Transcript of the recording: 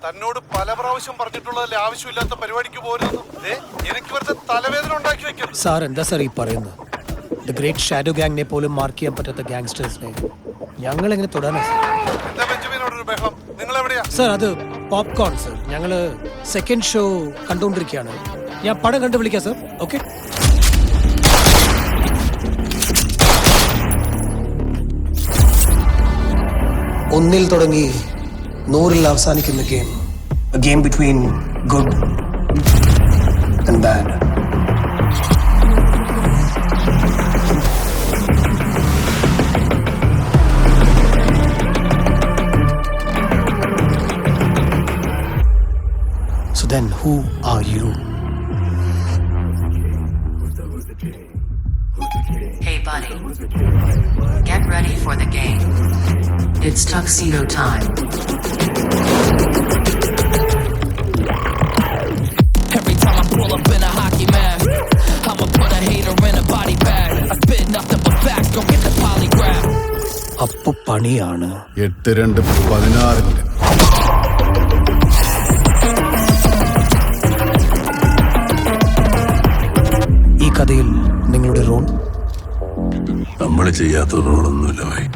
തന്നോട് പല പ്രാവശ്യം പറഞ്ഞിട്ടുള്ളതല്ലേ ആവശ്യമില്ലാത്ത പരിപാടിക്ക് പോരുന്നു. എനിക്ക് വെറുതെ തലവേദന ഉണ്ടാക്കി വെക്കുന്നു. സാർ എന്താ സാർ ഈ പറയുന്നത്? ദ ഗ്രേറ്റ് ഷാഡോ ഗാങ്ങിനെ പോലും മാർക്ക് ചെയ്യാൻ പറ്റാത്ത ഗാങ്സ്റ്റേഴ്സിനെ ഞങ്ങൾ എങ്ങനെ തൊടാനാ എന്താ ബെഞ്ചമിനോടൊരു ബഹളം? നിങ്ങൾ എവിടെയാ സാർ? അത് പോപ്കോൺ സാർ. ഞങ്ങള് സെക്കൻഡ് ഷോ കണ്ടുകൊണ്ടിരിക്കുകയാണ്. ഞാൻ പടം കണ്ടു വിളിക്കാം സാർ. ഓക്കെ. ഒന്നിൽ തുടങ്ങി 100-ൽ അവസാനിക്കുന്ന game. A game between good and bad. So then who are you? Hey buddy, get ready for the game. It's tuxedo time. Every time I pull up in a hockey mask, I'ma put a hater in a body bag. I spit nothing but facts, go get the polygraph. അപ്പൊ പണിയാണ്. 8-2-16. ഈ കഥയിൽ നിങ്ങളുടെ role? നമ്മൾ ചെയ്യാത്ത റോളൊന്നുമില്ല ഭായി.